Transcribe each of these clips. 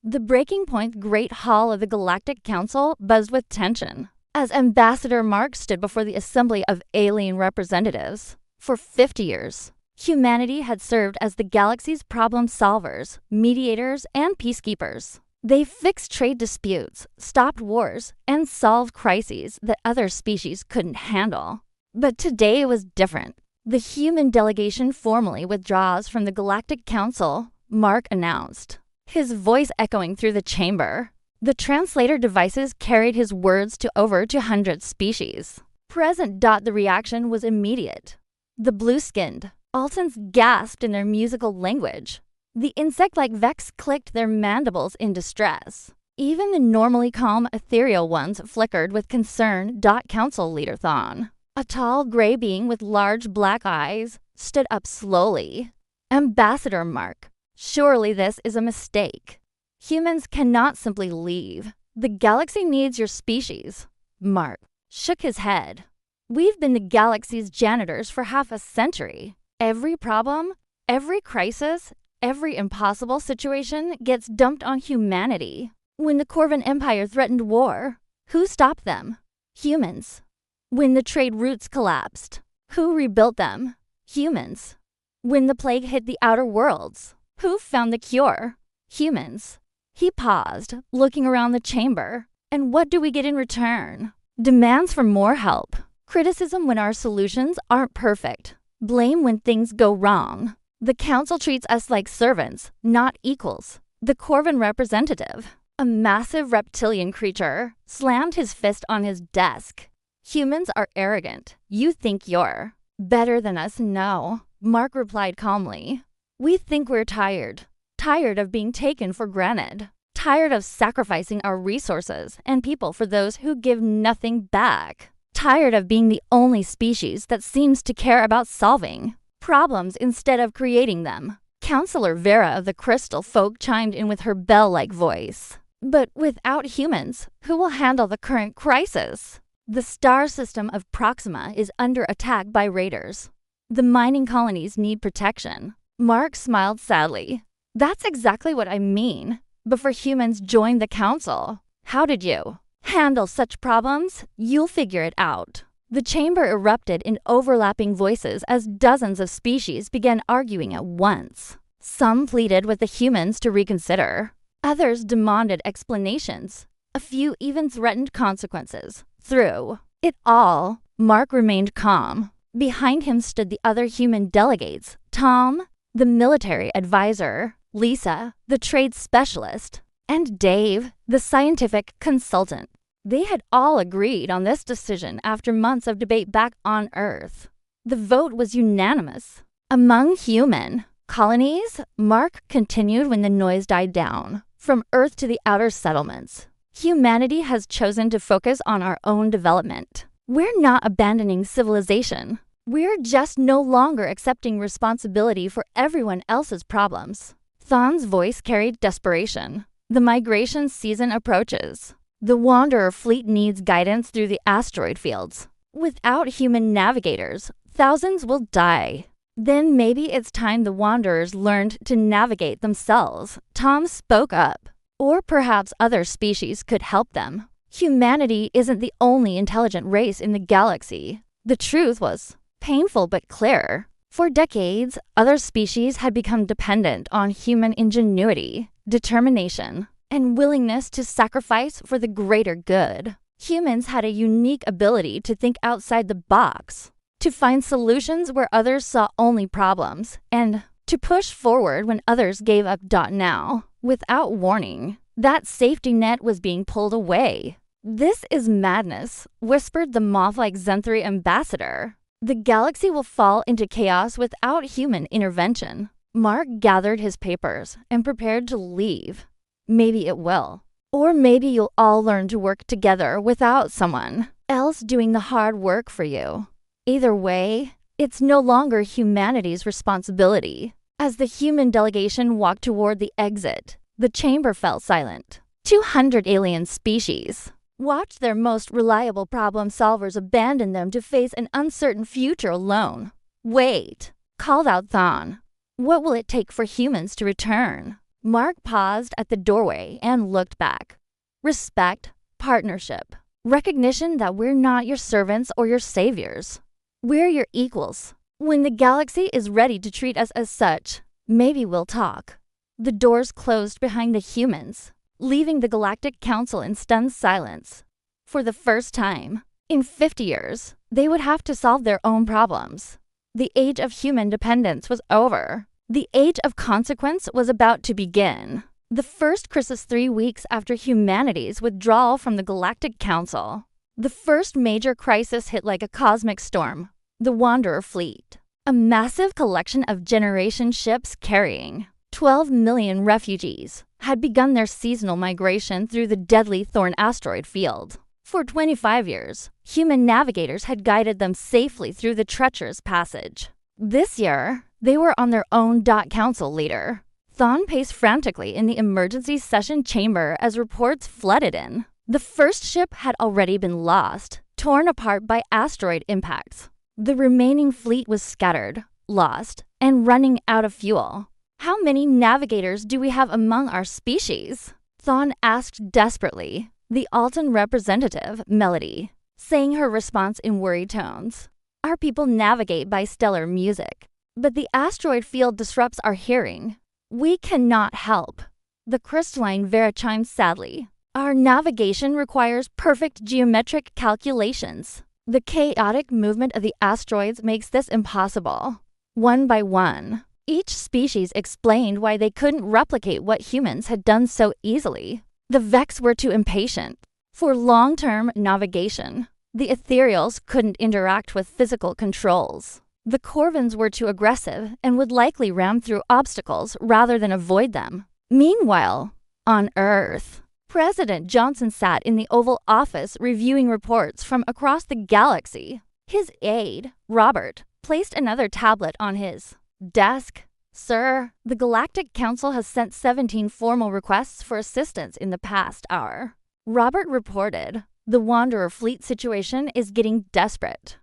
The breaking point Great Hall of the Galactic Council buzzed with tension as Ambassador Mark stood before the assembly of alien representatives. For 50 years, humanity had served as the galaxy's problem solvers, mediators, and peacekeepers. They fixed trade disputes, stopped wars, and solved crises that other species couldn't handle. But today was different. The human delegation formally withdraws from the Galactic Council, Mark announced, his voice echoing through the chamber. The translator devices carried his words to over 200 species. Present. The reaction was immediate. The blue-skinned Altans gasped in their musical language. The insect-like Vex clicked their mandibles in distress. Even the normally calm ethereal ones flickered with concern. Council leader Thon, a tall gray being with large black eyes, stood up slowly. Ambassador Mark, surely this is a mistake. Humans cannot simply leave. The galaxy needs your species. Mark shook his head. We've been the galaxy's janitors for half a century. Every problem, every crisis, every impossible situation gets dumped on humanity. When the Corvan Empire threatened war, who stopped them? Humans. When the trade routes collapsed, who rebuilt them? Humans. When the plague hit the outer worlds, who found the cure? Humans. He paused, looking around the chamber. And what do we get in return? Demands for more help. Criticism when our solutions aren't perfect. Blame when things go wrong. The council treats us like servants, not equals. The Corvan representative, a massive reptilian creature, slammed his fist on his desk. Humans are arrogant. You think you're better than us? No, Mark replied calmly. We think we're tired. Tired of being taken for granted. Tired of sacrificing our resources and people for those who give nothing back. Tired of being the only species that seems to care about solving problems instead of creating them. Counselor Vera of the Crystal Folk chimed in with her bell-like voice. But without humans, who will handle the current crisis? The star system of Proxima is under attack by raiders. The mining colonies need protection. Mark smiled sadly. That's exactly what I mean. Before humans joined the council, how did you handle such problems? You'll figure it out. The chamber erupted in overlapping voices as dozens of species began arguing at once. Some pleaded with the humans to reconsider. Others demanded explanations. A few even threatened consequences. Through it all, Mark remained calm. Behind him stood the other human delegates. Tom, the military advisor, Lisa, the trade specialist, and Dave, the scientific consultant. They had all agreed on this decision after months of debate back on Earth. The vote was unanimous. Among human colonies, Mark continued when the noise died down. From Earth to the outer settlements, humanity has chosen to focus on our own development. We're not abandoning civilization. We're just no longer accepting responsibility for everyone else's problems. Thon's voice carried desperation. The migration season approaches. The Wanderer fleet needs guidance through the asteroid fields. Without human navigators, thousands will die. Then maybe it's time the Wanderers learned to navigate themselves. Tom spoke up. Or perhaps other species could help them. Humanity isn't the only intelligent race in the galaxy. The truth was painful but clear. For decades, other species had become dependent on human ingenuity, determination, and willingness to sacrifice for the greater good. Humans had a unique ability to think outside the box, to find solutions where others saw only problems, and to push forward when others gave up. Now, without warning, that safety net was being pulled away. This is madness, whispered the moth-like Zenthri ambassador. The galaxy will fall into chaos without human intervention. Mark gathered his papers and prepared to leave. Maybe it will. Or maybe you'll all learn to work together without someone else doing the hard work for you. Either way, it's no longer humanity's responsibility. As the human delegation walked toward the exit, the chamber fell silent. 200 alien species watched their most reliable problem solvers abandon them to face an uncertain future alone. Wait, called out Thon. What will it take for humans to return? Mark paused at the doorway and looked back. Respect, partnership, recognition that we're not your servants or your saviors. We're your equals. When the galaxy is ready to treat us as such, maybe we'll talk. The doors closed behind the humans, leaving the Galactic Council in stunned silence. For the first time, in 50 years, they would have to solve their own problems. The age of human dependence was over. The age of consequence was about to begin. The first crisis 3 weeks after humanity's withdrawal from the Galactic Council. The first major crisis hit like a cosmic storm. The Wanderer fleet. A massive collection of generation ships carrying 12 million refugees had begun their seasonal migration through the deadly Thorn asteroid field. For 25 years, human navigators had guided them safely through the treacherous passage. This year, they were on their own council leader. Thawne paced frantically in the emergency session chamber as reports flooded in. The first ship had already been lost, torn apart by asteroid impacts. The remaining fleet was scattered, lost, and running out of fuel. How many navigators do we have among our species? Thawne asked desperately. The Alton representative, Melody, sang her response in worried tones. Our people navigate by stellar music, but the asteroid field disrupts our hearing. We cannot help. The crystalline Vera chimed sadly. Our navigation requires perfect geometric calculations. The chaotic movement of the asteroids makes this impossible. One by one, each species explained why they couldn't replicate what humans had done so easily. The Vex were too impatient for long-term navigation. The Ethereals couldn't interact with physical controls. The Corvins were too aggressive and would likely ram through obstacles rather than avoid them. Meanwhile, on Earth, President Johnson sat in the Oval Office reviewing reports from across the galaxy. His aide, Robert, placed another tablet on his desk. Sir, the Galactic Council has sent 17 formal requests for assistance in the past hour. Robert reported, the Wanderer fleet situation is getting desperate.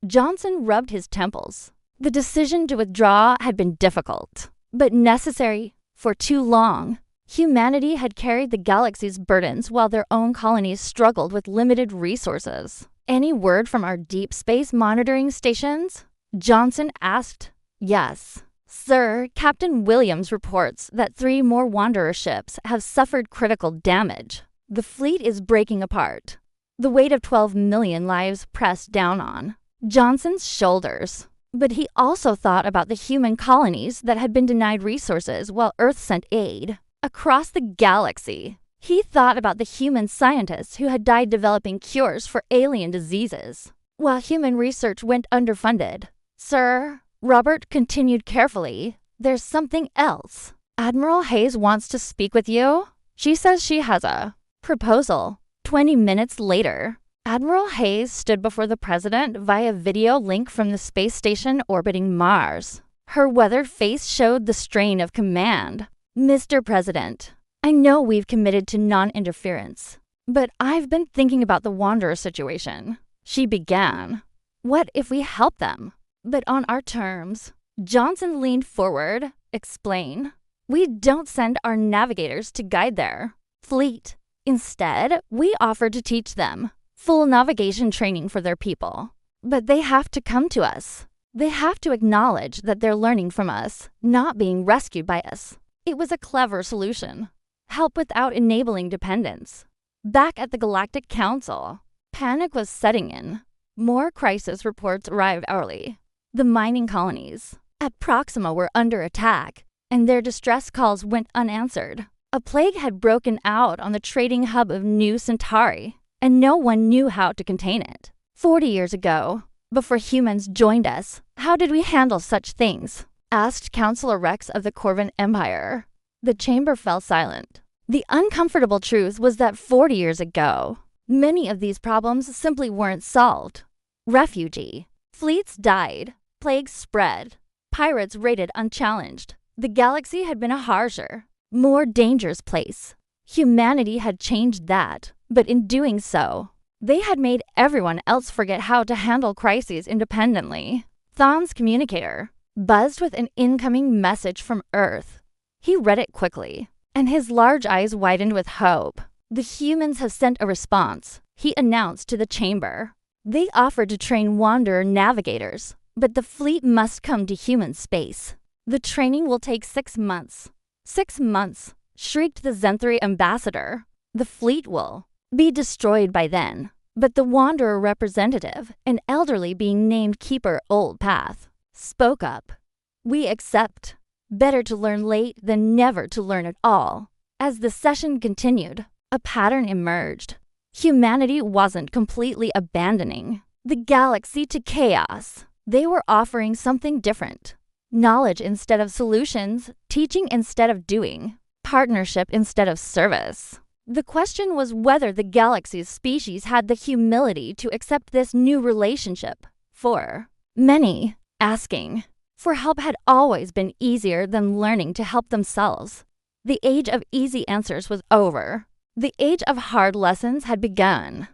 Johnson rubbed his temples. The decision to withdraw had been difficult, but necessary. For too long, humanity had carried the galaxy's burdens while their own colonies struggled with limited resources. Any word from our deep space monitoring stations? Johnson asked. Yes. Sir, Captain Williams reports that 3 more Wanderer ships have suffered critical damage. The fleet is breaking apart. The weight of 12 million lives pressed down on Johnson's shoulders. But he also thought about the human colonies that had been denied resources while Earth sent aid. Across the galaxy, he thought about the human scientists who had died developing cures for alien diseases, while human research went underfunded. Sir, Robert continued carefully, there's something else. Admiral Hayes wants to speak with you. She says she has a proposal. 20 minutes later, Admiral Hayes stood before the president via video link from the space station orbiting Mars. Her weathered face showed the strain of command. Mr. President, I know we've committed to non-interference, but I've been thinking about the Wanderer situation. She began. What if we help them? But on our terms. Johnson leaned forward. Explain. We don't send our navigators to guide their fleet. Instead, we offer to teach them full navigation training for their people. But they have to come to us. They have to acknowledge that they're learning from us, not being rescued by us. It was a clever solution. Help without enabling dependence. Back at the Galactic Council, panic was setting in. More crisis reports arrived early. The mining colonies at Proxima were under attack, and their distress calls went unanswered. A plague had broken out on the trading hub of New Centauri, and no one knew how to contain it. 40 years ago, before humans joined us, how did we handle such things? Asked Councilor Rex of the Corvin Empire. The chamber fell silent. The uncomfortable truth was that 40 years ago, many of these problems simply weren't solved. Refugee. Fleets died. Plagues spread. Pirates raided unchallenged. The galaxy had been a harsher, more dangerous place. Humanity had changed that, but in doing so, they had made everyone else forget how to handle crises independently. Thawne's communicator buzzed with an incoming message from Earth. He read it quickly. and his large eyes widened with hope. "The humans have sent a response," he announced to the chamber. "They offered to train Wanderer navigators, but the fleet must come to human space. The training will take 6 months." 6 months, shrieked the Zenthri ambassador. "The fleet will be destroyed by then." But the Wanderer representative, an elderly being named Keeper Old Path, spoke up. "We accept. Better to learn late than never to learn at all." As the session continued, a pattern emerged. Humanity wasn't completely abandoning the galaxy to chaos. They were offering something different. Knowledge instead of solutions, teaching instead of doing, partnership instead of service. The question was whether the galaxy's species had the humility to accept this new relationship. For many, asking for help had always been easier than learning to help themselves. The age of easy answers was over. The age of hard lessons had begun.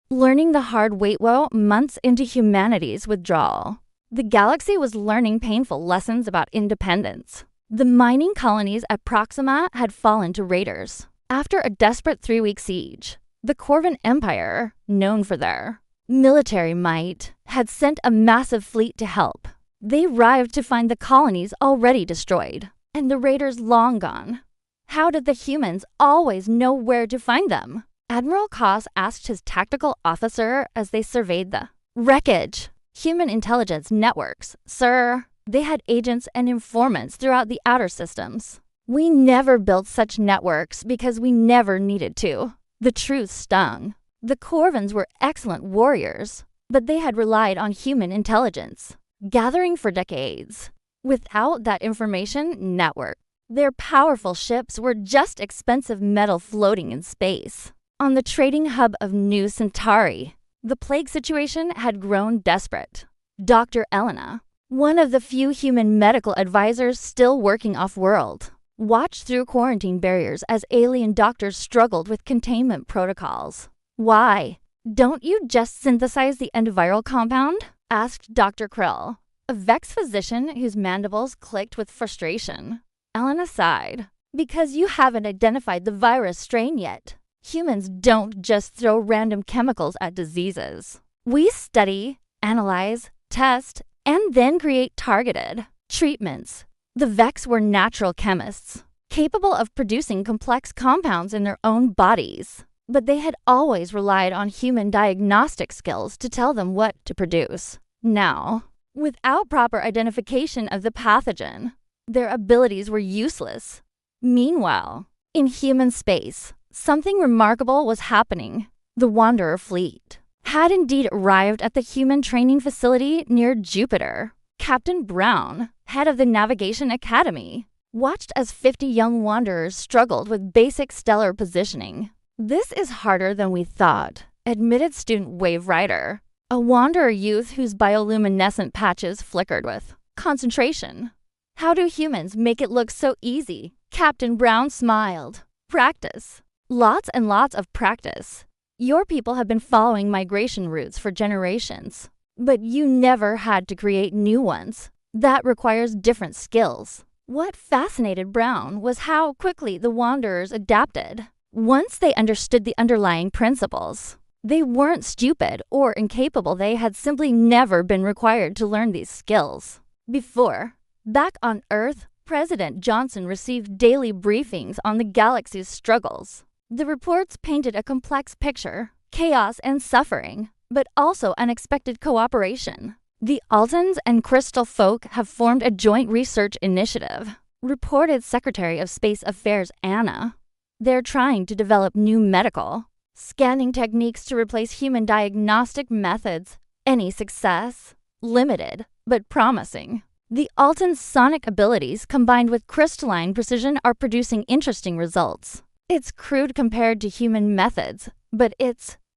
Learning the hard way months into humanity's withdrawal, the galaxy was learning painful lessons about independence. The mining colonies at Proxima had fallen to raiders. After a desperate 3-week siege, the Corvan Empire, known for their military might, had sent a massive fleet to help. They arrived to find the colonies already destroyed, and the raiders long gone. How did the humans always know where to find them? Admiral Koss asked his tactical officer as they surveyed the wreckage. "Human intelligence networks, sir. They had agents and informants throughout the outer systems. We never built such networks because we never needed to." The truth stung. The Corvans were excellent warriors, but they had relied on human intelligence, gathering for decades. Without that information network, their powerful ships were just expensive metal floating in space. On the trading hub of New Centauri, the plague situation had grown desperate. Dr. Elena, one of the few human medical advisors still working off-world, watched through quarantine barriers as alien doctors struggled with containment protocols. "Why don't you just synthesize the antiviral compound?" asked Dr. Krill, a Vex physician whose mandibles clicked with frustration. Elena sighed. "Because you haven't identified the virus strain yet. Humans don't just throw random chemicals at diseases. We study, analyze, test, and then create targeted treatments." The Vex were natural chemists, capable of producing complex compounds in their own bodies, but they had always relied on human diagnostic skills to tell them what to produce. Now, without proper identification of the pathogen, their abilities were useless. Meanwhile, in human space, something remarkable was happening. The Wanderer fleet had indeed arrived at the human training facility near Jupiter. Captain Brown, head of the Navigation Academy, watched as 50 young Wanderers struggled with basic stellar positioning. "This is harder than we thought," admitted student Wave Rider, a Wanderer youth whose bioluminescent patches flickered with concentration. "How do humans make it look so easy?" Captain Brown smiled. "Practice. Lots and lots of practice. Your people have been following migration routes for generations, but you never had to create new ones. That requires different skills." What fascinated Brown was how quickly the Wanderers adapted. Once they understood the underlying principles, they weren't stupid or incapable. They had simply never been required to learn these skills before. Back on Earth, President Johnson received daily briefings on the galaxy's struggles. The reports painted a complex picture: chaos and suffering, but also unexpected cooperation. "The Altons and Crystal Folk have formed a joint research initiative," reported Secretary of Space Affairs Anna. "They're trying to develop new medical scanning techniques to replace human diagnostic methods. Any success? Limited, but promising." The Alton's sonic abilities combined with crystalline precision are producing interesting results. "It's crude compared to human methods, but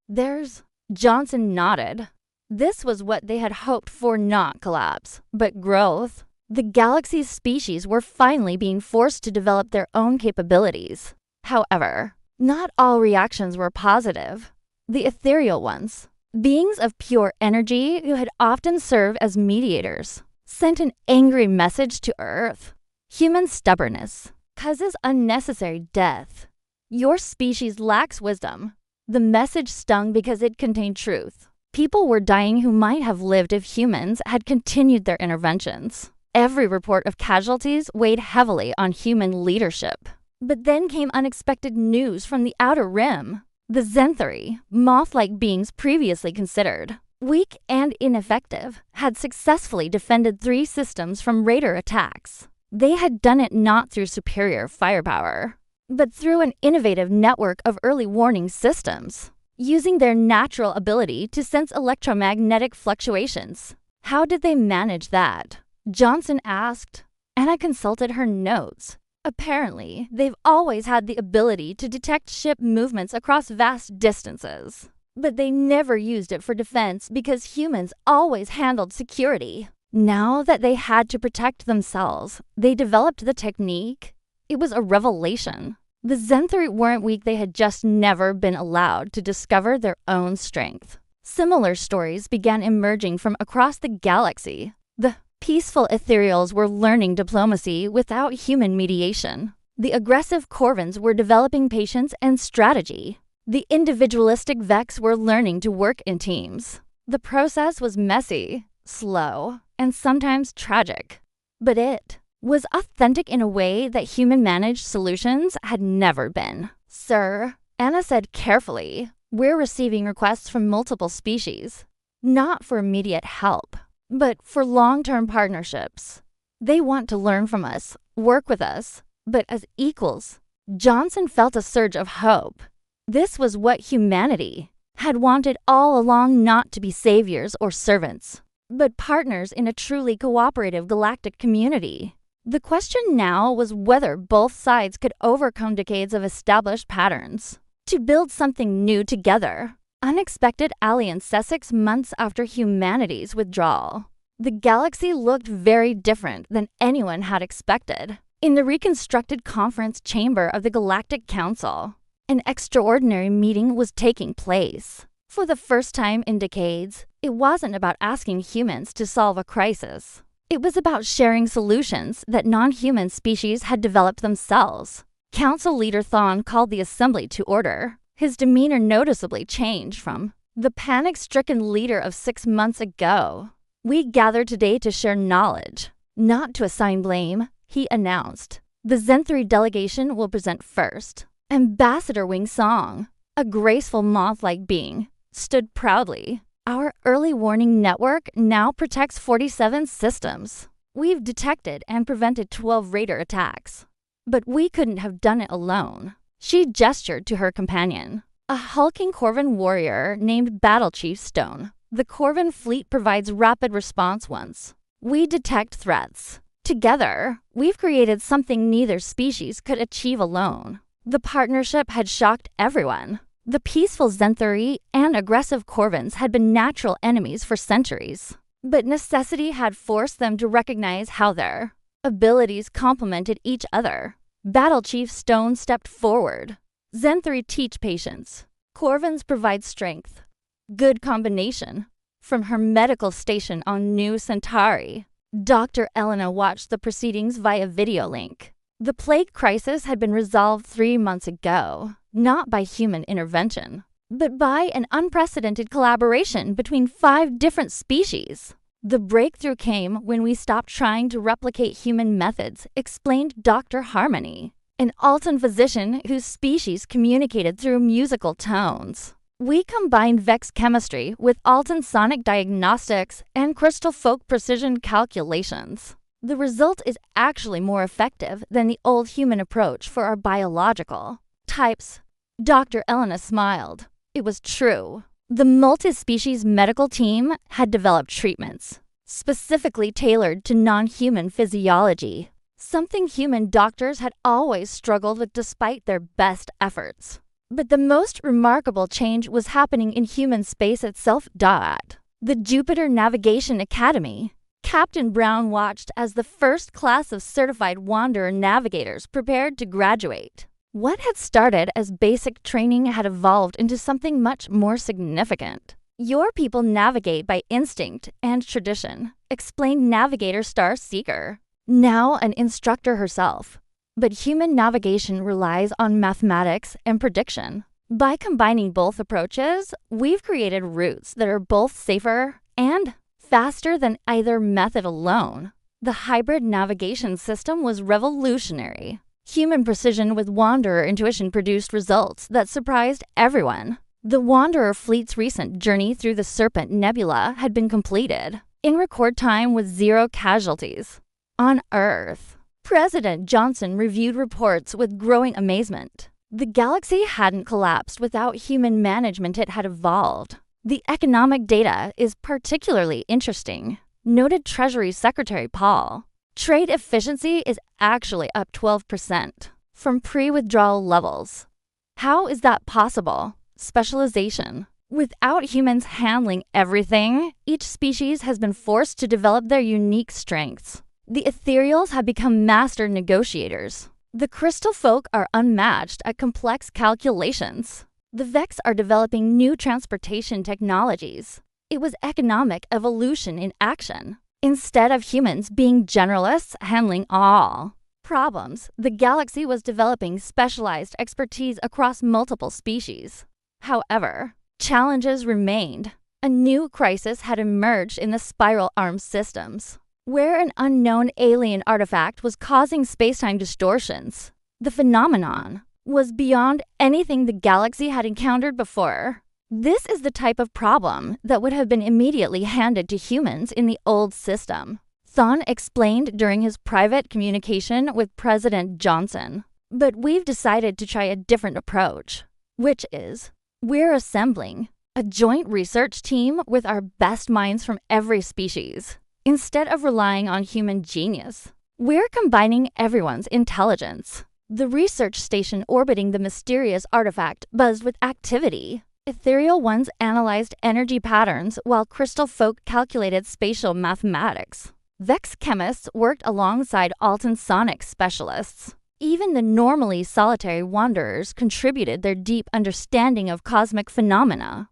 theirs." Johnson nodded. This was what they had hoped for, not collapse, but growth. The galaxy's species were finally being forced to develop their own capabilities. However, not all reactions were positive. The ethereal ones, beings of pure energy who had often served as mediators, sent an angry message to Earth. Human stubbornness, causes unnecessary death. Your species lacks wisdom. The message stung because it contained truth. People were dying who might have lived if humans had continued their interventions. Every report of casualties weighed heavily on human leadership. But then came unexpected news from the Outer Rim. The Zenthari, moth-like beings previously considered weak and ineffective, had successfully defended 3 systems from raider attacks. They had done it not through superior firepower, but through an innovative network of early warning systems, using their natural ability to sense electromagnetic fluctuations. How did they manage that? Johnson asked. Anna consulted her notes. Apparently, they've always had the ability to detect ship movements across vast distances. But they never used it for defense because humans always handled security. Now that they had to protect themselves, they developed the technique. It was a revelation. The Zenthari weren't weak, they had just never been allowed to discover their own strength. Similar stories began emerging from across the galaxy. The peaceful ethereals were learning diplomacy without human mediation. The aggressive Corvins were developing patience and strategy. The individualistic Vex were learning to work in teams. The process was messy, slow, and sometimes tragic. But it was authentic in a way that human-managed solutions had never been. Sir, Anna said carefully, we're receiving requests from multiple species, not for immediate help, but for long-term partnerships. They want to learn from us, work with us, but as equals. Johnson felt a surge of hope. This was what humanity had wanted all along, not to be saviors or servants, but partners in a truly cooperative galactic community. The question now was whether both sides could overcome decades of established patterns to build something new together. Unexpected alliance 6 months after humanity's withdrawal. The galaxy looked very different than anyone had expected. In the reconstructed conference chamber of the Galactic Council, an extraordinary meeting was taking place. For the first time in decades, it wasn't about asking humans to solve a crisis. It was about sharing solutions that non-human species had developed themselves. Council leader Thon called the assembly to order. His demeanor noticeably changed from the panic-stricken leader of 6 months ago. We gathered today to share knowledge, not to assign blame, he announced. The Zenthari delegation will present first. Ambassador Wing Song, a graceful moth-like being, stood proudly. Our early warning network now protects 47 systems. We've detected and prevented 12 raider attacks. But we couldn't have done it alone. She gestured to her companion, a hulking Corvin warrior named Battle Chief Stone. The Corvin fleet provides rapid response once we detect threats. Together, we've created something neither species could achieve alone. The partnership had shocked everyone. The peaceful Zenthari and aggressive Corvins had been natural enemies for centuries, but necessity had forced them to recognize how their abilities complemented each other. Battle Chief Stone stepped forward. Zenthari teach patience. Corvins provide strength. Good combination. From her medical station on New Centauri, Dr. Elena watched the proceedings via video link. The plague crisis had been resolved 3 months ago, not by human intervention, but by an unprecedented collaboration between 5 different species. The breakthrough came when we stopped trying to replicate human methods, explained Dr. Harmony, an Altan physician whose species communicated through musical tones. We combined Vex chemistry with Altan sonic diagnostics and crystal folk precision calculations. The result is actually more effective than the old human approach for our biological types. Dr. Elena smiled. It was true. The multi-species medical team had developed treatments specifically tailored to non-human physiology, something human doctors had always struggled with despite their best efforts. But the most remarkable change was happening in human space itself. The Jupiter Navigation Academy. Captain Brown watched as the first class of certified Wanderer navigators prepared to graduate. What had started as basic training had evolved into something much more significant. Your people navigate by instinct and tradition, explained Navigator Star Seeker, now an instructor herself. but human navigation relies on mathematics and prediction. By combining both approaches, we've created routes that are both safer and faster than either method alone. The hybrid navigation system was revolutionary. Human precision with Wanderer intuition produced results that surprised everyone. The Wanderer fleet's recent journey through the Serpent Nebula had been completed in record time with 0 casualties. On Earth, President Johnson reviewed reports with growing amazement. The galaxy hadn't collapsed without human management, it had evolved. The economic data is particularly interesting, noted Treasury Secretary Paul. Trade efficiency is actually up 12% from pre-withdrawal levels. How is that possible? Specialization. Without humans handling everything, each species has been forced to develop their unique strengths. The ethereals have become master negotiators. The crystal folk are unmatched at complex calculations. The Vex are developing new transportation technologies. It was economic evolution in action. Instead of humans being generalists handling all problems, the galaxy was developing specialized expertise across multiple species. However, challenges remained. A new crisis had emerged in the spiral arm systems, where an unknown alien artifact was causing spacetime distortions. The phenomenon was beyond anything the galaxy had encountered before. This is the type of problem that would have been immediately handed to humans in the old system, Thon explained during his private communication with President Johnson. But we've decided to try a different approach, which is, we're assembling a joint research team with our best minds from every species. Instead of relying on human genius, we're combining everyone's intelligence. The research station orbiting the mysterious artifact buzzed with activity. Ethereal ones analyzed energy patterns while crystal folk calculated spatial mathematics. Vex chemists worked alongside Alton sonic specialists. Even the normally solitary wanderers contributed their deep understanding of cosmic phenomena.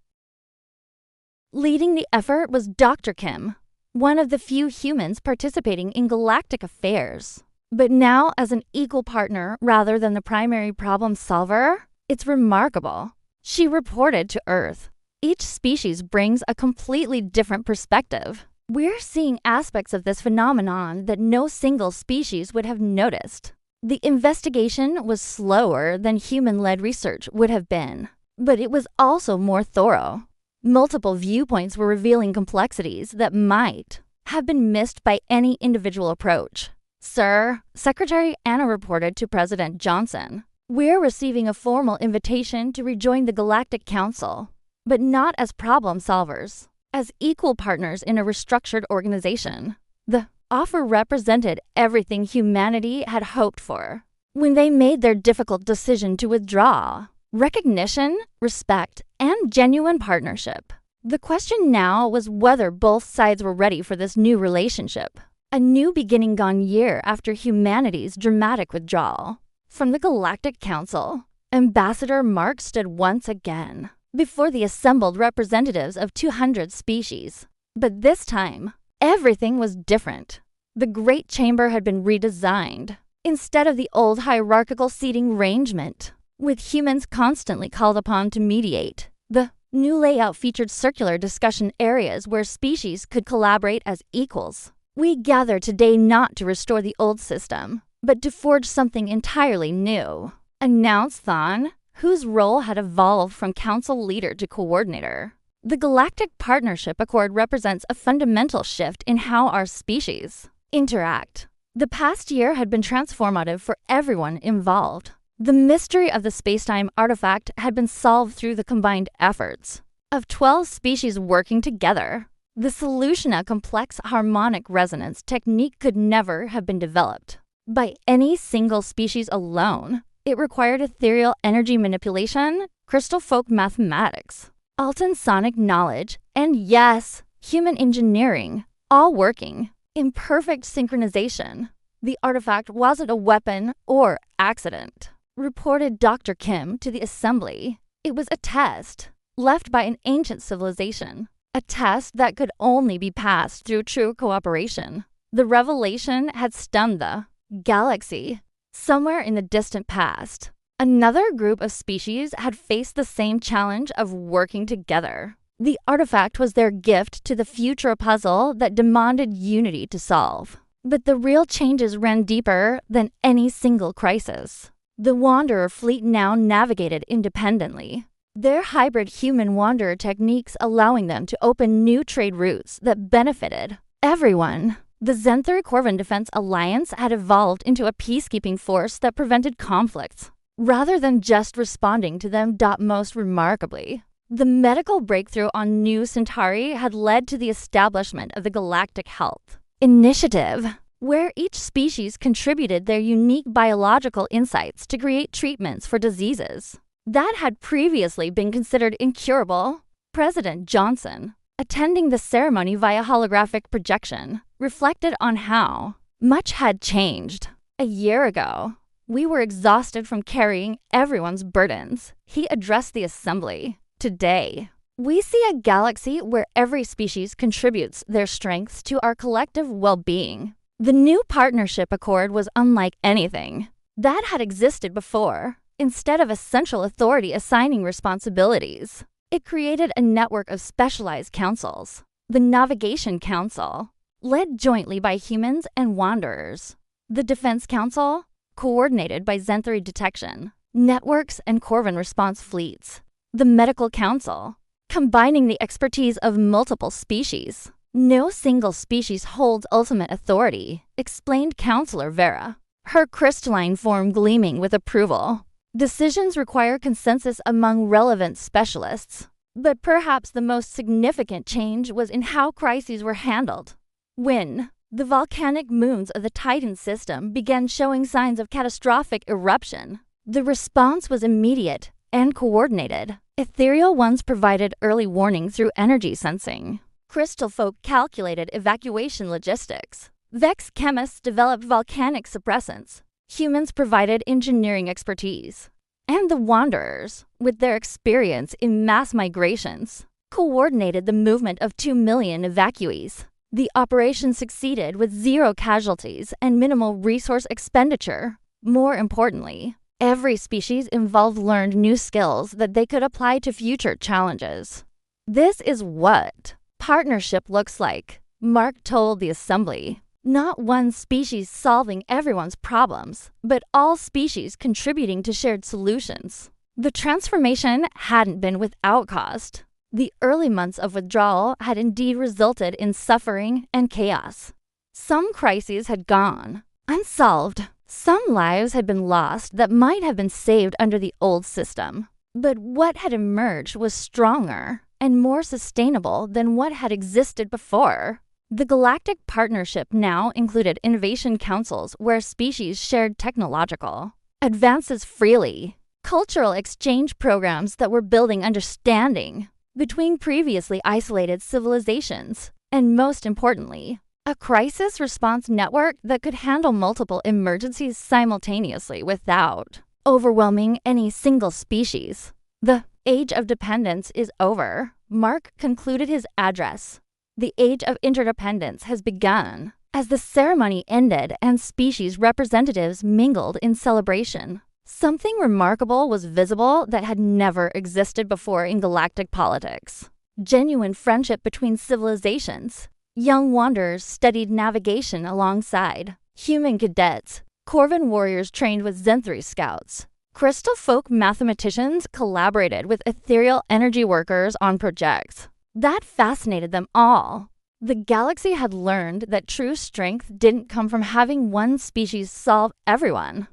Leading the effort was Dr. Kim, one of the few humans participating in galactic affairs. But now as an equal partner rather than the primary problem solver, it's remarkable. She reported to Earth. Each species brings a completely different perspective. We're seeing aspects of this phenomenon that no single species would have noticed. The investigation was slower than human-led research would have been, but it was also more thorough. Multiple viewpoints were revealing complexities that might have been missed by any individual approach. Sir, Secretary Anna reported to President Johnson, we're receiving a formal invitation to rejoin the Galactic Council, but not as problem solvers, as equal partners in a restructured organization. The offer represented everything humanity had hoped for when they made their difficult decision to withdraw: recognition, respect, and genuine partnership. The question now was whether both sides were ready for this new relationship, a new beginning gone year after humanity's dramatic withdrawal. From the Galactic Council, Ambassador Mark stood once again before the assembled representatives of 200 species. But this time, everything was different. The Great Chamber had been redesigned. Instead of the old hierarchical seating arrangement, with humans constantly called upon to mediate, the new layout featured circular discussion areas where species could collaborate as equals. We gather today not to restore the old system, but to forge something entirely new, announced Thon, whose role had evolved from council leader to coordinator. The Galactic Partnership Accord represents a fundamental shift in how our species interact. The past year had been transformative for everyone involved. The mystery of the spacetime artifact had been solved through the combined efforts of 12 species working together. The solution, a complex harmonic resonance technique, could never have been developed by any single species alone. It required ethereal energy manipulation, crystal folk mathematics, Alton sonic knowledge, and yes, human engineering, all working in perfect synchronization. The artifact wasn't a weapon or accident, reported Dr. Kim to the assembly. It was a test left by an ancient civilization, a test that could only be passed through true cooperation. The revelation had stunned the galaxy. Somewhere in the distant past, another group of species had faced the same challenge of working together. The artifact was their gift to the future puzzle that demanded unity to solve. But the real changes ran deeper than any single crisis. The Wanderer fleet now navigated independently, their hybrid human-wanderer techniques allowing them to open new trade routes that benefited everyone. The Zenthor-Corvin Defense Alliance had evolved into a peacekeeping force that prevented conflicts, rather than just responding to them. Most remarkably, the medical breakthrough on New Centauri had led to the establishment of the Galactic Health Initiative, where each species contributed their unique biological insights to create treatments for diseases that had previously been considered incurable. President Johnson, attending the ceremony via holographic projection, reflected on how much had changed. A year ago, we were exhausted from carrying everyone's burdens. He addressed the assembly. Today, we see a galaxy where every species contributes their strengths to our collective well-being. The new partnership accord was unlike anything that had existed before. Instead of a central authority assigning responsibilities, it created a network of specialized councils. The Navigation Council, led jointly by humans and wanderers. The Defense Council, coordinated by Zenthori detection, networks, and Corvin response fleets. The Medical Council, combining the expertise of multiple species. No single species holds ultimate authority, explained Counselor Vera, her crystalline form gleaming with approval. Decisions require consensus among relevant specialists. But perhaps the most significant change was in how crises were handled. When the volcanic moons of the Titan system began showing signs of catastrophic eruption, the response was immediate and coordinated. Ethereal ones provided early warning through energy sensing. Crystal folk calculated evacuation logistics. Vex chemists developed volcanic suppressants. Humans provided engineering expertise. And the Wanderers, with their experience in mass migrations, coordinated the movement of 2 million evacuees. The operation succeeded with 0 casualties and minimal resource expenditure. More importantly, every species involved learned new skills that they could apply to future challenges. This is what partnership looks like, Mark told the assembly. Not one species solving everyone's problems, but all species contributing to shared solutions. The transformation hadn't been without cost. The early months of withdrawal had indeed resulted in suffering and chaos. Some crises had gone unsolved. Some lives had been lost that might have been saved under the old system. But what had emerged was stronger and more sustainable than what had existed before. The Galactic Partnership now included innovation councils where species shared technological advances freely, cultural exchange programs that were building understanding between previously isolated civilizations, and most importantly, a crisis response network that could handle multiple emergencies simultaneously without overwhelming any single species. The age of dependence is over. Mark concluded his address. The age of interdependence has begun. As the ceremony ended and species representatives mingled in celebration, something remarkable was visible that had never existed before in galactic politics. Genuine friendship between civilizations. Young wanderers studied navigation alongside human cadets. Corvin warriors trained with Zenthri scouts. Crystal folk mathematicians collaborated with ethereal energy workers on projects. That fascinated them all. The galaxy had learned that true strength didn't come from having one species solve everyone's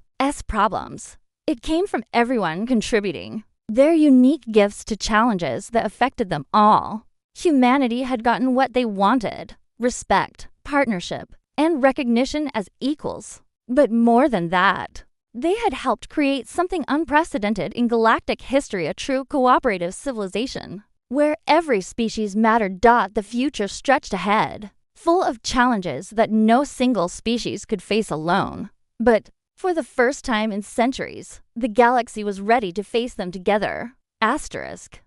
problems. It came from everyone contributing their unique gifts to challenges that affected them all. Humanity had gotten what they wanted: respect, partnership, and recognition as equals. But more than that, they had helped create something unprecedented in galactic history, a true cooperative civilization, where every species mattered. The future stretched ahead, full of challenges that no single species could face alone. But for the first time in centuries, the galaxy was ready to face them together. Asterisk.